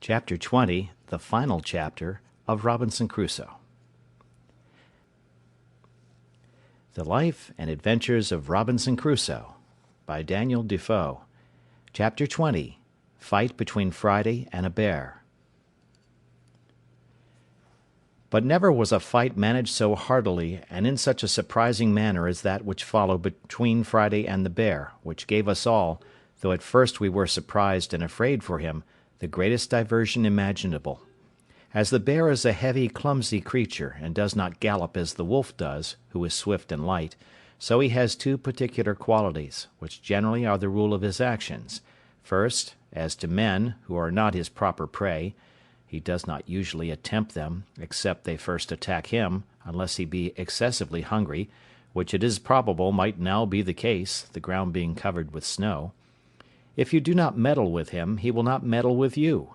Chapter 20, the final chapter of Robinson Crusoe. The Life and Adventures of Robinson Crusoe, by Daniel Defoe. Chapter 20, Fight Between Friday and a Bear. But never was a fight managed so heartily and in such a surprising manner as that which followed between Friday and the bear, which gave us all, though at first we were surprised and afraid for him, the greatest diversion imaginable. As the bear is a heavy, clumsy creature, and does not gallop as the wolf does, who is swift and light, so he has two particular qualities, which generally are the rule of his actions. First, as to men, who are not his proper prey, he does not usually attempt them, except they first attack him, unless he be excessively hungry, which it is probable might now be the case, the ground being covered with snow. If you do not meddle with him, he will not meddle with you.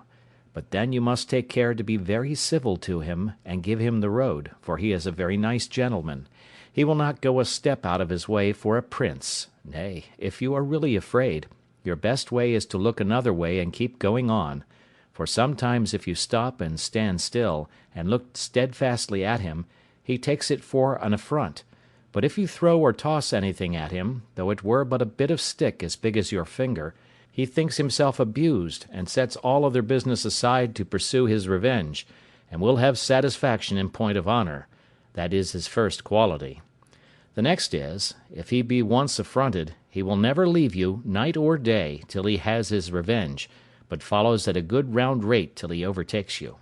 But then you must take care to be very civil to him, and give him the road, for he is a very nice gentleman. He will not go a step out of his way for a prince. Nay, if you are really afraid, your best way is to look another way and keep going on. For sometimes if you stop and stand still, and look steadfastly at him, he takes it for an affront. But if you throw or toss anything at him, though it were but a bit of stick as big as your finger, he thinks himself abused, and sets all other business aside to pursue his revenge, and will have satisfaction in point of honour. That is his first quality. The next is, if he be once affronted, he will never leave you, night or day, till he has his revenge, but follows at a good round rate till he overtakes you.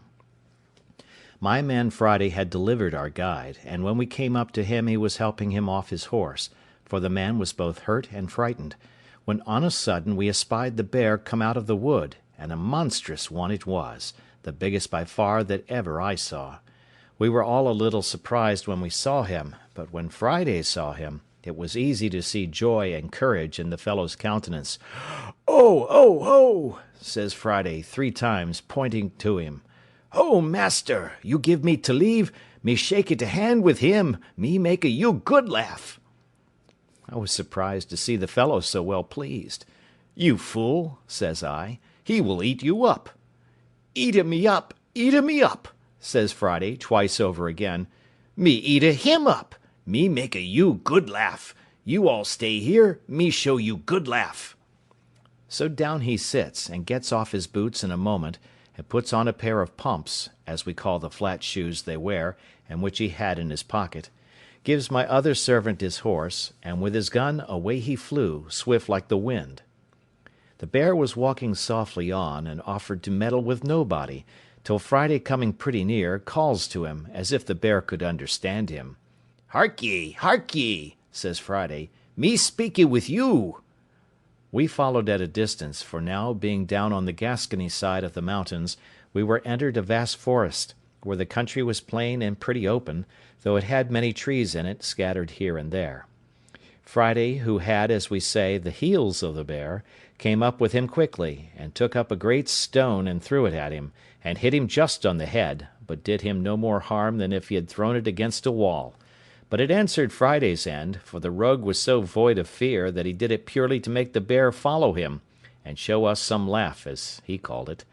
My man Friday had delivered our guide, and when we came up to him he was helping him off his horse, for the man was both hurt and frightened, when on a sudden we espied the bear come out of the wood, and a monstrous one it was, the biggest by far that ever I saw. We were all a little surprised when we saw him, but when Friday saw him, it was easy to see joy and courage in the fellow's countenance. "Oh, oh, oh!" says Friday 3 times, pointing to him. "Oh, master, you give me to leave, me shake it a hand with him, me make a you good laugh." I was surprised to see the fellow so well pleased. "You fool," says I, "he will eat you up." "Eat a me up, eat a me up," says Friday twice over again. "Me eat a him up, me make a you good laugh. You all stay here, me show you good laugh." So down he sits, and gets off his boots in a moment, and puts on a pair of pumps, as we call the flat shoes they wear, and which he had in his pocket, gives my other servant his horse, and with his gun away he flew, swift like the wind. The bear was walking softly on, and offered to meddle with nobody, till Friday coming pretty near, calls to him, as if the bear could understand him. Hark ye, says Friday, "me speakee with you." We followed at a distance, for now, being down on the Gascony side of the mountains, we were entered a vast forest, where the country was plain and pretty open, though it had many trees in it, scattered here and there. Friday, who had, as we say, the heels of the bear, came up with him quickly, and took up a great stone and threw it at him, and hit him just on the head, but did him no more harm than if he had thrown it against a wall. But it answered Friday's end, for the rogue was so void of fear that he did it purely to make the bear follow him, and show us some laugh, as he called it.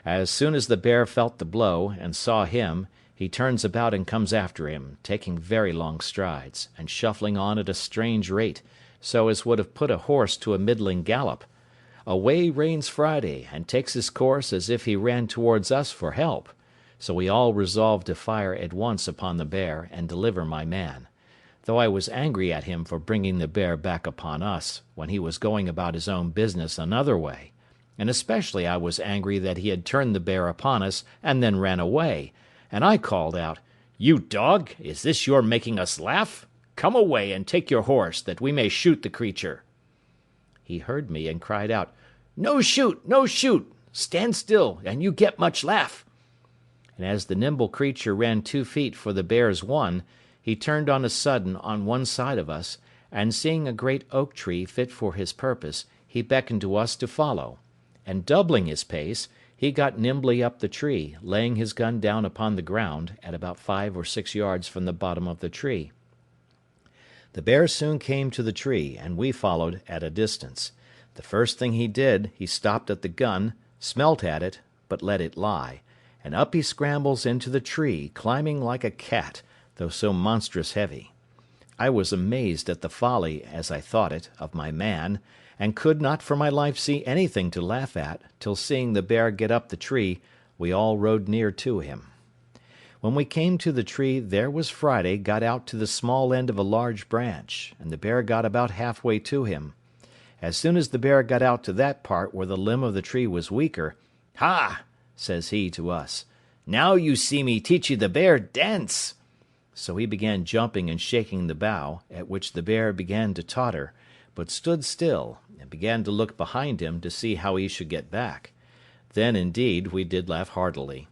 As soon as the bear felt the blow, and saw him, he turns about and comes after him, taking very long strides, and shuffling on at a strange rate, so as would have put a horse to a middling gallop. Away reins Friday, and takes his course as if he ran towards us for help. So we all resolved to fire at once upon the bear, and deliver my man; though I was angry at him for bringing the bear back upon us, when he was going about his own business another way; and especially I was angry that he had turned the bear upon us, and then ran away; and I called out, "You dog, is this your making us laugh? Come away, and take your horse, that we may shoot the creature." He heard me, and cried out, "No shoot, no shoot! Stand still, and you get much laugh." And as the nimble creature ran 2 feet for the bear's 1, he turned on a sudden on one side of us, and seeing a great oak tree fit for his purpose, he beckoned to us to follow; and doubling his pace, he got nimbly up the tree, laying his gun down upon the ground, at about 5 or 6 yards from the bottom of the tree. The bear soon came to the tree, and we followed at a distance. The first thing he did, he stopped at the gun, smelt at it, but let it lie, and up he scrambles into the tree, climbing like a cat, though so monstrous heavy. I was amazed at the folly, as I thought it, of my man, and could not for my life see anything to laugh at, till seeing the bear get up the tree, we all rode near to him. When we came to the tree, there was Friday got out to the small end of a large branch, and the bear got about halfway to him. As soon as the bear got out to that part where the limb of the tree was weaker, "Ha!" says he to us, "now you see me teach you the bear dance." So he began jumping and shaking the bough, at which the bear began to totter, but stood still, and began to look behind him to see how he should get back. Then, indeed, we did laugh heartily.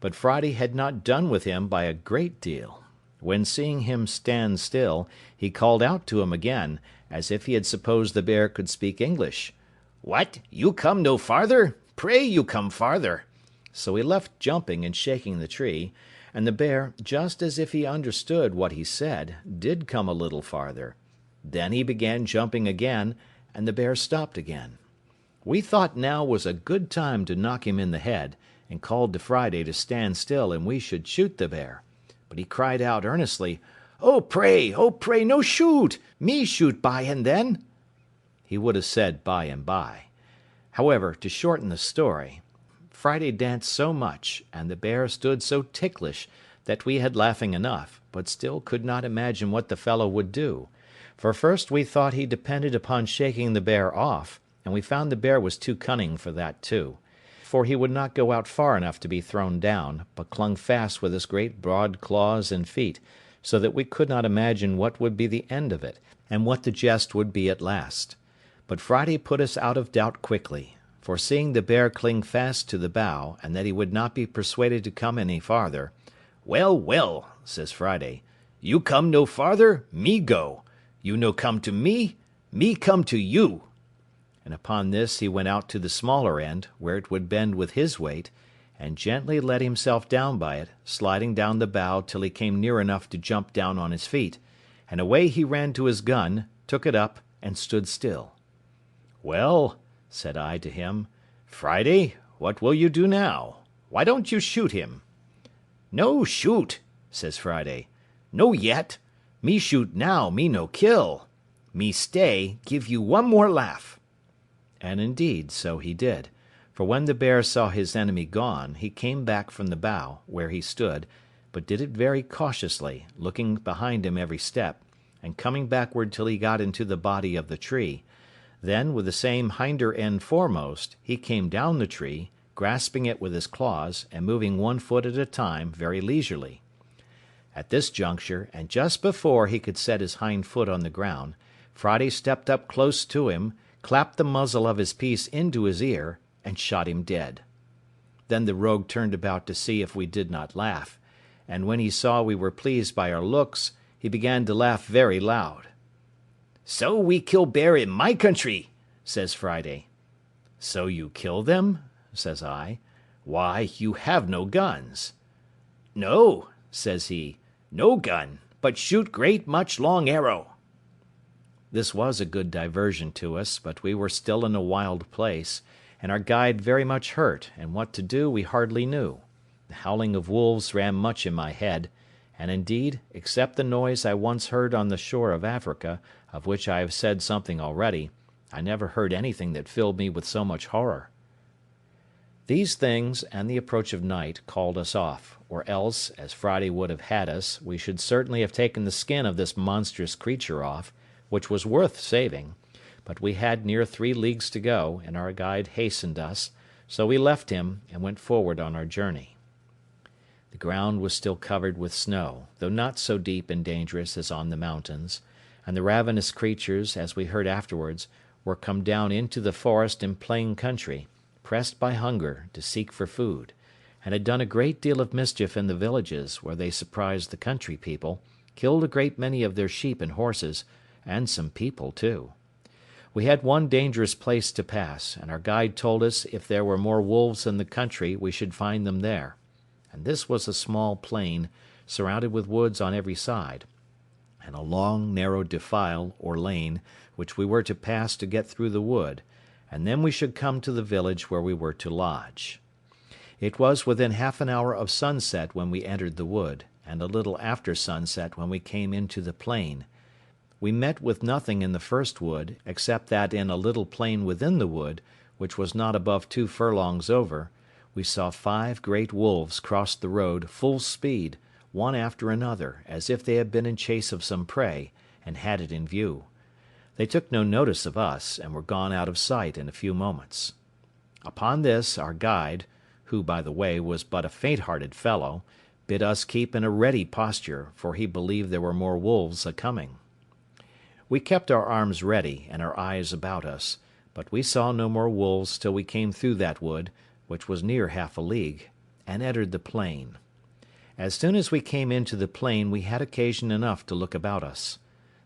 But Friday had not done with him by a great deal. When seeing him stand still, he called out to him again, as if he had supposed the bear could speak English. "What, you come no farther? Pray you come farther." So he left jumping and shaking the tree, and the bear, just as if he understood what he said, did come a little farther. Then he began jumping again, and the bear stopped again. We thought now was a good time to knock him in the head, and called to Friday to stand still and we should shoot the bear. But he cried out earnestly, oh, pray, no shoot! Me shoot by and then." He would have said by and by. However, to shorten the story, Friday danced so much, and the bear stood so ticklish, that we had laughing enough, but still could not imagine what the fellow would do. For first we thought he depended upon shaking the bear off, and we found the bear was too cunning for that too. For he would not go out far enough to be thrown down, but clung fast with his great broad claws and feet, so that we could not imagine what would be the end of it, and what the jest would be at last. But Friday put us out of doubt quickly, for seeing the bear cling fast to the bough, and that he would not be persuaded to come any farther, "Well, well," says Friday, "you come no farther, me go. You no come to me come to you." And upon this he went out to the smaller end, where it would bend with his weight, and gently let himself down by it, sliding down the bough till he came near enough to jump down on his feet, and away he ran to his gun, took it up, and stood still. "Well," said I to him, "Friday, what will you do now? Why don't you shoot him?" "No shoot," says Friday. "No yet. Me shoot now, me no kill. Me stay, give you one more laugh." And indeed, so he did, for when the bear saw his enemy gone, he came back from the bough, where he stood, but did it very cautiously, looking behind him every step, and coming backward till he got into the body of the tree. Then, with the same hinder end foremost, he came down the tree, grasping it with his claws, and moving one foot at a time very leisurely. At this juncture, and just before he could set his hind foot on the ground, Friday stepped up close to him, clapped the muzzle of his piece into his ear, and shot him dead. Then the rogue turned about to see if we did not laugh, and when he saw we were pleased by our looks, he began to laugh very loud. "So we kill bear in my country," says Friday. "So you kill them?" says I. "Why, you have no guns." "No," says he, "no gun, but shoot great much long arrow." This was a good diversion to us, but we were still in a wild place, and our guide very much hurt, and what to do we hardly knew. The howling of wolves ran much in my head, and indeed, except the noise I once heard on the shore of Africa, of which I have said something already, I never heard anything that filled me with so much horror. These things, and the approach of night, called us off, or else, as Friday would have had us, we should certainly have taken the skin of this monstrous creature off, which was worth saving, but we had near 3 leagues to go, and our guide hastened us, so we left him, and went forward on our journey. The ground was still covered with snow, though not so deep and dangerous as on the mountains, and the ravenous creatures, as we heard afterwards, were come down into the forest and plain country, pressed by hunger to seek for food, and had done a great deal of mischief in the villages, where they surprised the country people, killed a great many of their sheep and horses, and some people too. We had one dangerous place to pass, and our guide told us if there were more wolves in the country we should find them there, and this was a small plain, surrounded with woods on every side, and a long narrow defile or lane which we were to pass to get through the wood, and then we should come to the village where we were to lodge. It was within half an hour of sunset when we entered the wood, and a little after sunset when we came into the plain. We met with nothing in the first wood, except that in a little plain within the wood, which was not above 2 furlongs over, we saw 5 great wolves cross the road full speed, one after another, as if they had been in chase of some prey, and had it in view. They took no notice of us, and were gone out of sight in a few moments. Upon this, our guide, who, by the way, was but a faint-hearted fellow, bid us keep in a ready posture, for he believed there were more wolves a-coming. We kept our arms ready, and our eyes about us, but we saw no more wolves till we came through that wood, which was near half a league, and entered the plain. As soon as we came into the plain we had occasion enough to look about us.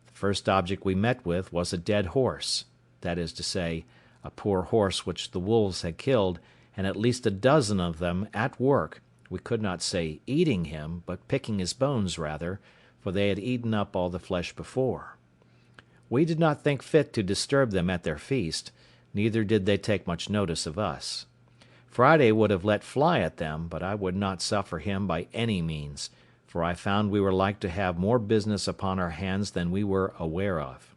The first object we met with was a dead horse, that is to say, a poor horse which the wolves had killed, and at least a dozen of them at work, we could not say eating him, but picking his bones rather, for they had eaten up all the flesh before. We did not think fit to disturb them at their feast, neither did they take much notice of us. Friday would have let fly at them, but I would not suffer him by any means, for I found we were like to have more business upon our hands than we were aware of.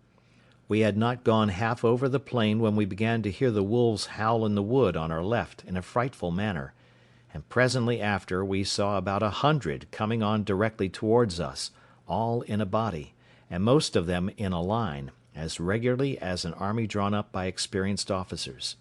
We had not gone half over the plain when we began to hear the wolves howl in the wood on our left in a frightful manner, and presently after we saw about 100 coming on directly towards us, all in a body, and most of them in a line, as regularly as an army drawn up by experienced officers.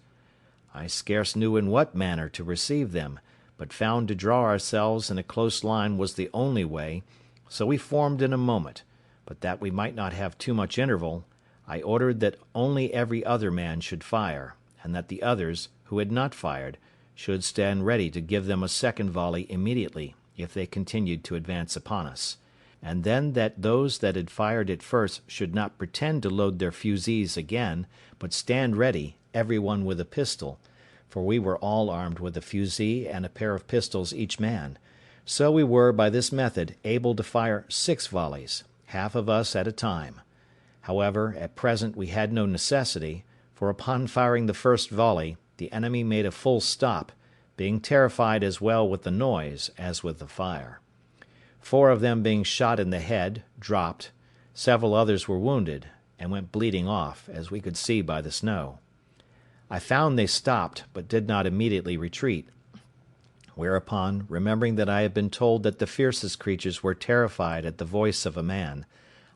I scarce knew in what manner to receive them, but found to draw ourselves in a close line was the only way, so we formed in a moment, but that we might not have too much interval, I ordered that only every other man should fire, and that the others, who had not fired, should stand ready to give them a second volley immediately, if they continued to advance upon us, and then that those that had fired at first should not pretend to load their fusees again, but stand ready, every one with a pistol, for we were all armed with a fusee and a pair of pistols each man. So we were, by this method, able to fire 6 volleys, half of us at a time. However, at present we had no necessity, for upon firing the first volley, the enemy made a full stop, being terrified as well with the noise as with the fire. 4 of them being shot in the head, dropped, several others were wounded, and went bleeding off, as we could see by the snow. I found they stopped, but did not immediately retreat, whereupon, remembering that I had been told that the fiercest creatures were terrified at the voice of a man,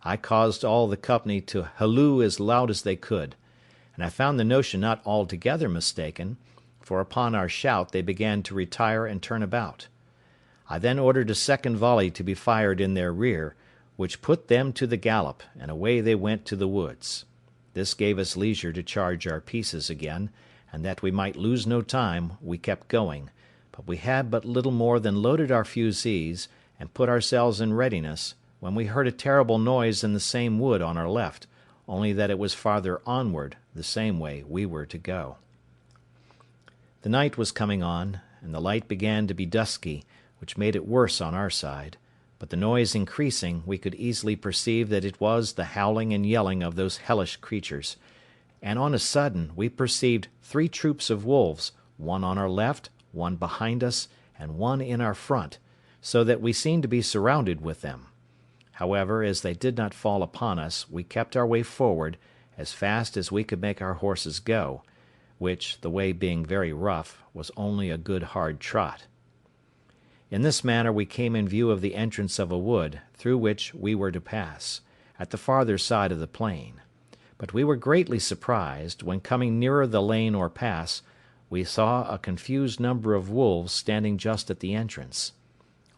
I caused all the company to halloo as loud as they could, and I found the notion not altogether mistaken, for upon our shout they began to retire and turn about. I then ordered a second volley to be fired in their rear, which put them to the gallop, and away they went to the woods. This gave us leisure to charge our pieces again, and that we might lose no time, we kept going, but we had but little more than loaded our fusees, and put ourselves in readiness, when we heard a terrible noise in the same wood on our left, only that it was farther onward, the same way we were to go. The night was coming on, and the light began to be dusky, which made it worse on our side, but the noise increasing, we could easily perceive that it was the howling and yelling of those hellish creatures, and on a sudden we perceived 3 troops of wolves, one on our left, one behind us, and one in our front, so that we seemed to be surrounded with them. However, as they did not fall upon us, we kept our way forward, as fast as we could make our horses go, which, the way being very rough, was only a good hard trot. In this manner we came in view of the entrance of a wood, through which we were to pass, at the farther side of the plain. But we were greatly surprised, when coming nearer the lane or pass, we saw a confused number of wolves standing just at the entrance.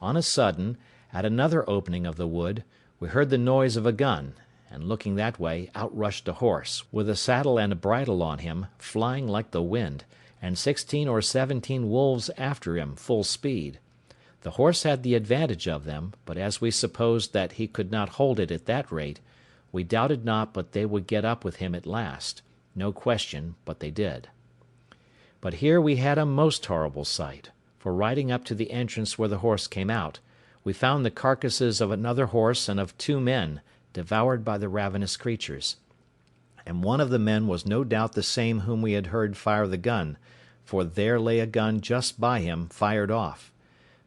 On a sudden, at another opening of the wood, we heard the noise of a gun, and looking that way, out rushed a horse, with a saddle and a bridle on him, flying like the wind, and 16 or 17 wolves after him, full speed. The horse had the advantage of them, but as we supposed that he could not hold it at that rate, we doubted not but they would get up with him at last, no question but they did. But here we had a most horrible sight, for riding up to the entrance where the horse came out, we found the carcasses of another horse and of 2 men, devoured by the ravenous creatures, and one of the men was no doubt the same whom we had heard fire the gun, for there lay a gun just by him, fired off.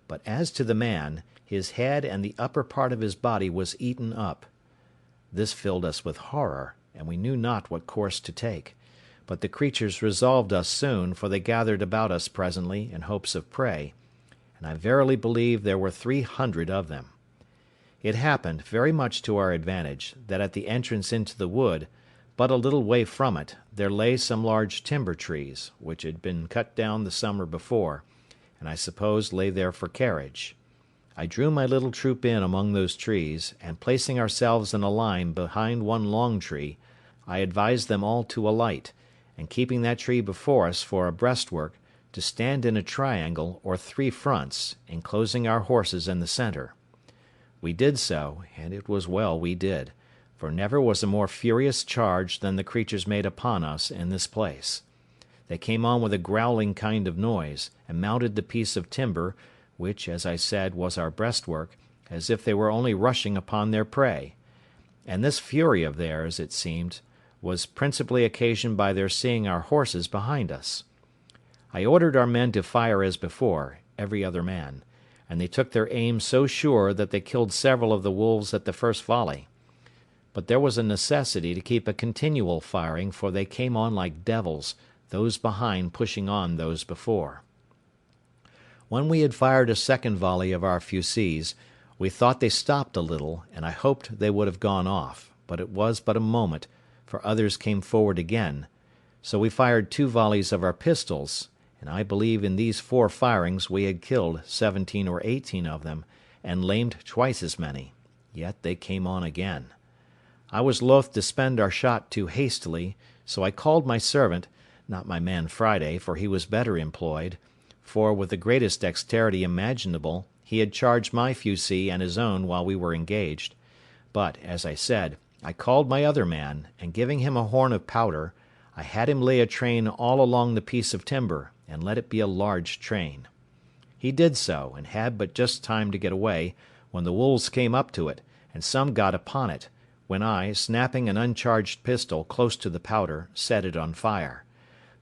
But as to the man, his head and the upper part of his body was eaten up. This filled us with horror, and we knew not what course to take. But the creatures resolved us soon, for they gathered about us presently in hopes of prey, and I verily believe there were 300 of them. It happened, very much to our advantage, that at the entrance into the wood, but a little way from it, there lay some large timber trees, which had been cut down the summer before, and I suppose lay there for carriage. I drew my little troop in among those trees, and placing ourselves in a line behind one long tree, I advised them all to alight, and keeping that tree before us for a breastwork, to stand in a triangle or 3 fronts, enclosing our horses in the centre. We did so, and it was well we did, for never was a more furious charge than the creatures made upon us in this place. They came on with a growling kind of noise, and mounted the piece of timber, which, as I said, was our breastwork, as if they were only rushing upon their prey. And this fury of theirs, it seemed, was principally occasioned by their seeing our horses behind us. I ordered our men to fire as before, every other man, and they took their aim so sure that they killed several of the wolves at the first volley. But there was a necessity to keep a continual firing, for they came on like devils, those behind pushing on those before. When we had fired a second volley of our fusées, we thought they stopped a little, and I hoped they would have gone off, but it was but a moment, for others came forward again. So we fired 2 volleys of our pistols, and I believe in these 4 firings we had killed 17 or 18 of them, and lamed twice as many. Yet they came on again. I was loath to spend our shot too hastily, so I called my servant, not my man Friday, for he was better employed, for with the greatest dexterity imaginable he had charged my fusee and his own while we were engaged. But, as I said, I called my other man, and giving him a horn of powder, I had him lay a train all along the piece of timber, and let it be a large train. He did so, and had but just time to get away, when the wolves came up to it, and some got upon it, when I, snapping an uncharged pistol close to the powder, set it on fire.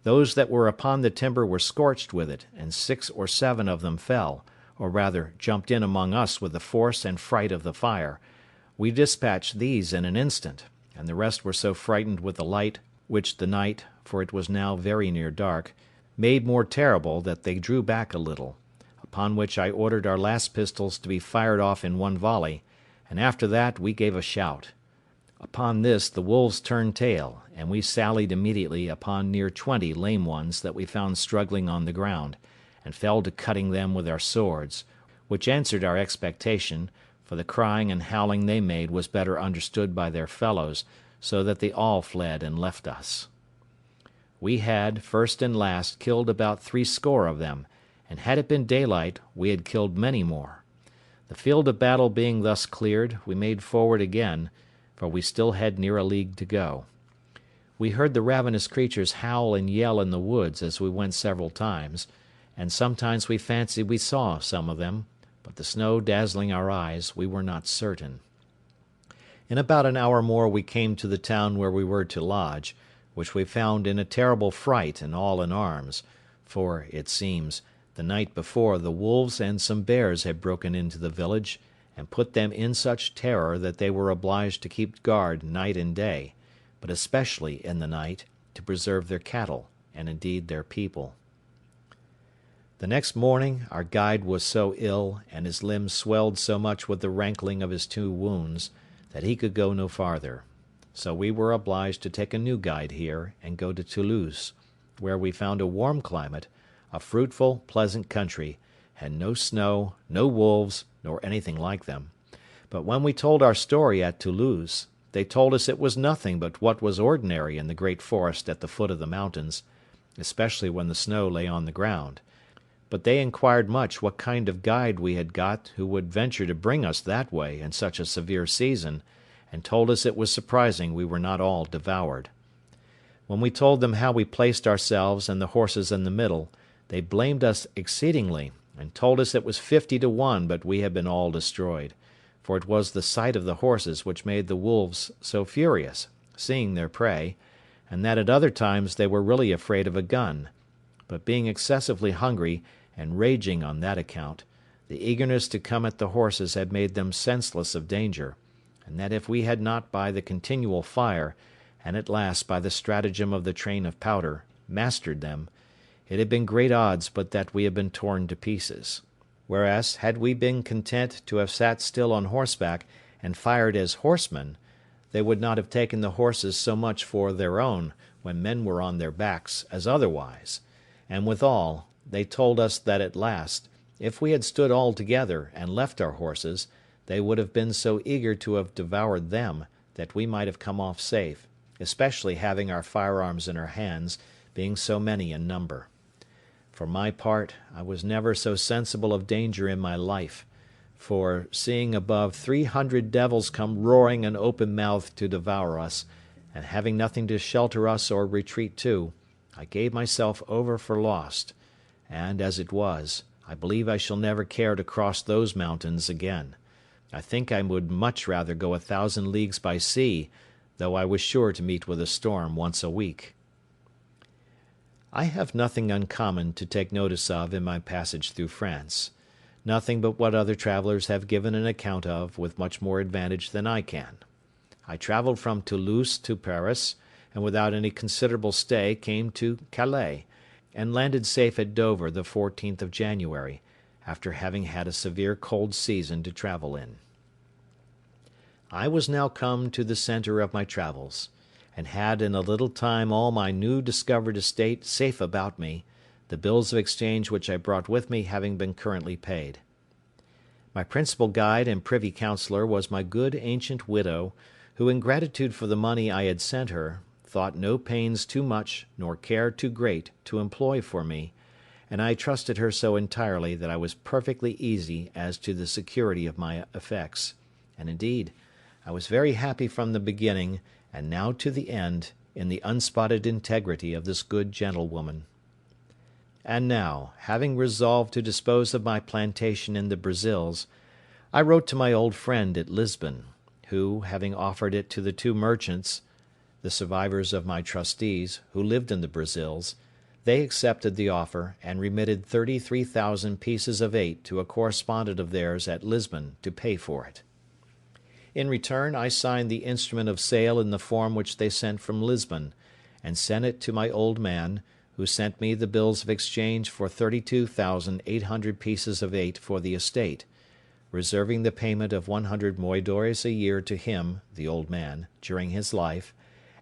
Those that were upon the timber were scorched with it, and 6 or 7 of them fell, or rather jumped in among us with the force and fright of the fire. We dispatched these in an instant, and the rest were so frightened with the light, which the night, for it was now very near dark, made more terrible, that they drew back a little, upon which I ordered our last pistols to be fired off in 1 volley, and after that we gave a shout. Upon this the wolves turned tail, and we sallied immediately upon near 20 lame ones that we found struggling on the ground, and fell to cutting them with our swords, which answered our expectation, for the crying and howling they made was better understood by their fellows, so that they all fled and left us. We had, first and last, killed about 60 of them, and had it been daylight, we had killed many more. The field of battle being thus cleared, we made forward again, for we still had near a league to go. We heard the ravenous creatures howl and yell in the woods as we went several times, and sometimes we fancied we saw some of them, but the snow dazzling our eyes, we were not certain. In about an hour more we came to the town where we were to lodge, which we found in a terrible fright and all in arms, for, it seems, the night before the wolves and some bears had broken into the village, and put them in such terror that they were obliged to keep guard night and day, but especially in the night, to preserve their cattle, and indeed their people. The next morning our guide was so ill, and his limbs swelled so much with the rankling of his 2 wounds, that he could go no farther. So we were obliged to take a new guide here, and go to Toulouse, where we found a warm climate, a fruitful, pleasant country, and no snow, no wolves, nor anything like them. But when we told our story at Toulouse, they told us it was nothing but what was ordinary in the great forest at the foot of the mountains, especially when the snow lay on the ground. But they inquired much what kind of guide we had got who would venture to bring us that way in such a severe season, and told us it was surprising we were not all devoured. When we told them how we placed ourselves and the horses in the middle, they blamed us exceedingly, and told us it was 50 to 1 but we had been all destroyed, for it was the sight of the horses which made the wolves so furious, seeing their prey, and that at other times they were really afraid of a gun, but being excessively hungry and raging on that account, the eagerness to come at the horses had made them senseless of danger, and that if we had not by the continual fire, and at last by the stratagem of the train of powder, mastered them, it had been great odds but that we had been torn to pieces. Whereas, had we been content to have sat still on horseback and fired as horsemen, they would not have taken the horses so much for their own when men were on their backs as otherwise, and withal, they told us that at last, if we had stood all together and left our horses, they would have been so eager to have devoured them that we might have come off safe, especially having our firearms in our hands, being so many in number. For my part, I was never so sensible of danger in my life, for, seeing above 300 devils come roaring and open-mouthed to devour us, and having nothing to shelter us or retreat to, I gave myself over for lost, and, as it was, I believe I shall never care to cross those mountains again. I think I would much rather go 1,000 leagues by sea, though I was sure to meet with a storm once a week. I have nothing uncommon to take notice of in my passage through France, nothing but what other travellers have given an account of with much more advantage than I can. I travelled from Toulouse to Paris, and without any considerable stay came to Calais, and landed safe at Dover the 14th of January, after having had a severe cold season to travel in. I was now come to the centre of my travels, and had in a little time all my new discovered estate safe about me, the bills of exchange which I brought with me having been currently paid. My principal guide and privy councillor was my good ancient widow, who, in gratitude for the money I had sent her, thought no pains too much nor care too great to employ for me, and I trusted her so entirely that I was perfectly easy as to the security of my effects, and indeed I was very happy from the beginning, and now to the end, in the unspotted integrity of this good gentlewoman. And now, having resolved to dispose of my plantation in the Brazils, I wrote to my old friend at Lisbon, who, having offered it to the 2 merchants, the survivors of my trustees, who lived in the Brazils, they accepted the offer, and remitted 33,000 pieces of 8 to a correspondent of theirs at Lisbon to pay for it. In return, I signed the instrument of sale in the form which they sent from Lisbon, and sent it to my old man, who sent me the bills of exchange for 32,800 pieces of 8 for the estate, reserving the payment of 100 moidores a year to him, the old man, during his life,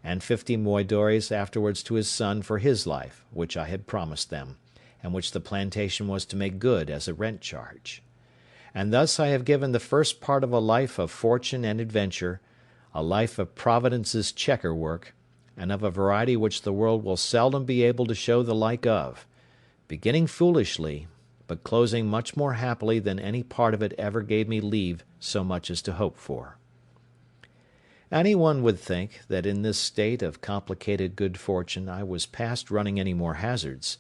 and 50 moidores afterwards to his son for his life, which I had promised them, and which the plantation was to make good as a rent charge. And thus I have given the first part of a life of fortune and adventure, a life of Providence's checker work, and of a variety which the world will seldom be able to show the like of, beginning foolishly, but closing much more happily than any part of it ever gave me leave so much as to hope for. Any one would think that in this state of complicated good fortune I was past running any more hazards,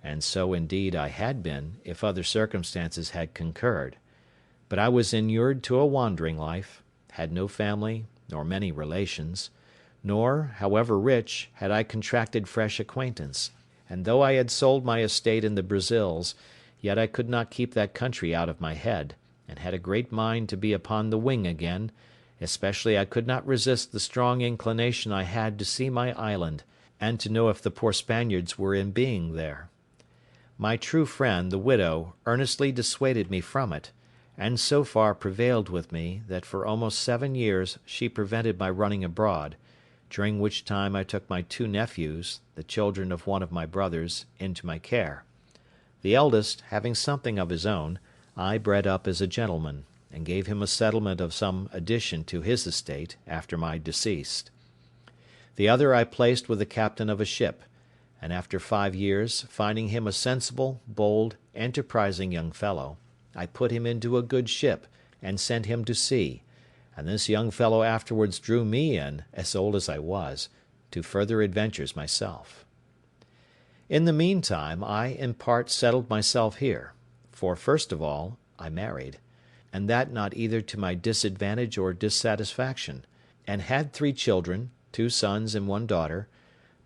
and so indeed I had been, if other circumstances had concurred. But I was inured to a wandering life, had no family, nor many relations, nor, however rich, had I contracted fresh acquaintance, and though I had sold my estate in the Brazils, yet I could not keep that country out of my head, and had a great mind to be upon the wing again, especially I could not resist the strong inclination I had to see my island, and to know if the poor Spaniards were in being there. My true friend, the widow, earnestly dissuaded me from it, and so far prevailed with me, that for almost 7 years she prevented my running abroad, during which time I took my 2 nephews, the children of one of my brothers, into my care. The eldest, having something of his own, I bred up as a gentleman, and gave him a settlement of some addition to his estate after my decease. The other I placed with the captain of a ship, and after 5 years, finding him a sensible, bold, enterprising young fellow, I put him into a good ship, and sent him to sea, and this young fellow afterwards drew me in, as old as I was, to further adventures myself. In the meantime, I in part settled myself here, for first of all, I married, and that not either to my disadvantage or dissatisfaction, and had 3 children, 2 sons and 1 daughter,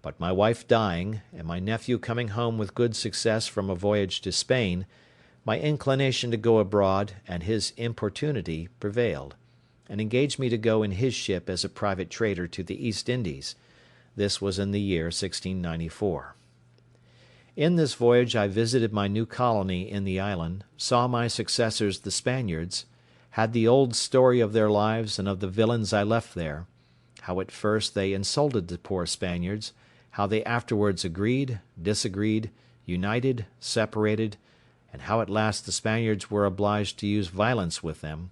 But my wife dying, and my nephew coming home with good success from a voyage to Spain, my inclination to go abroad and his importunity prevailed, and engaged me to go in his ship as a private trader to the East Indies. This was in the year 1694. In this voyage I visited my new colony in the island, saw my successors the Spaniards, had the old story of their lives and of the villains I left there, how at first they insulted the poor Spaniards, how they afterwards agreed, disagreed, united, separated, and how at last the Spaniards were obliged to use violence with them,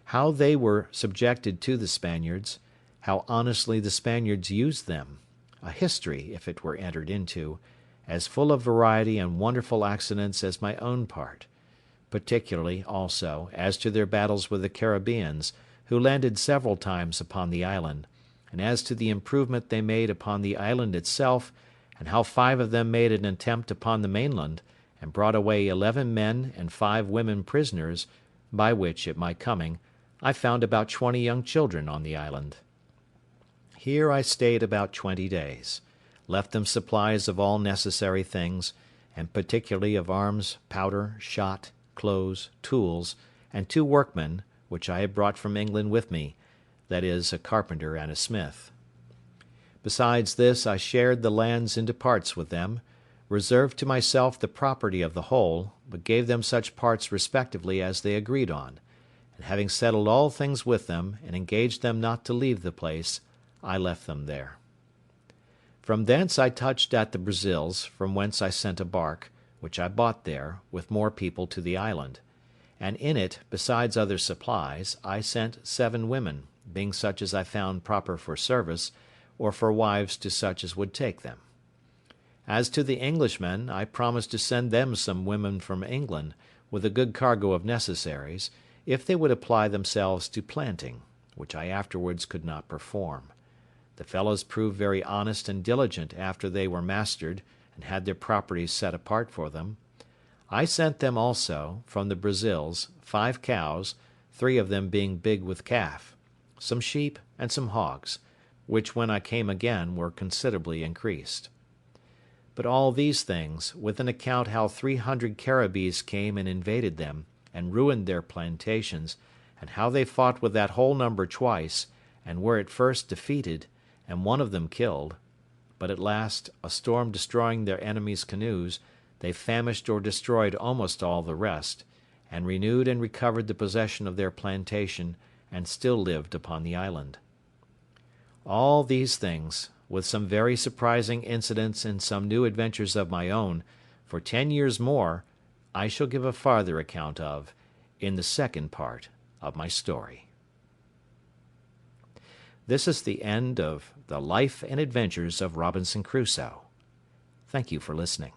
how they were subjected to the Spaniards, how honestly the Spaniards used them, a history, if it were entered into, as full of variety and wonderful accidents as my own part, particularly, also, as to their battles with the Caribbeans, who landed several times upon the island, and as to the improvement they made upon the island itself, and how 5 of them made an attempt upon the mainland, and brought away 11 men and 5 women prisoners, by which, at my coming, I found about 20 young children on the island. Here I stayed about 20 days, left them supplies of all necessary things, and particularly of arms, powder, shot, clothes, tools, and 2 workmen, which I had brought from England with me, viz., a carpenter and a smith. Besides this, I shared the lands into parts with them, reserved to myself the property of the whole, but gave them such parts respectively as they agreed on, and having settled all things with them, and engaged them not to leave the place, I left them there. From thence I touched at the Brazils, from whence I sent a bark, which I bought there, with more people to the island; and in it, besides other supplies, I sent 7 women, being such as I found proper for service, or for wives to such as would take them. As to the Englishmen, I promised to send them some women from England, with a good cargo of necessaries, if they would apply themselves to planting, which I afterwards could not perform. The fellows proved very honest and diligent after they were mastered, and had their properties set apart for them. I sent them also, from the Brazils, 5 cows, 3 of them being big with calf, some sheep, and some hogs, which when I came again were considerably increased. But all these things, with an account how 300 Caribbees came and invaded them, and ruined their plantations, and how they fought with that whole number twice, and were at first defeated, and one of them killed; but at last, a storm destroying their enemies' canoes, they famished or destroyed almost all the rest, and renewed and recovered the possession of their plantation, and still lived upon the island. All these things, with some very surprising incidents and some new adventures of my own, for 10 years more, I shall give a farther account of in the second part of my story. This is the end of the life and adventures of Robinson Crusoe. Thank you for listening.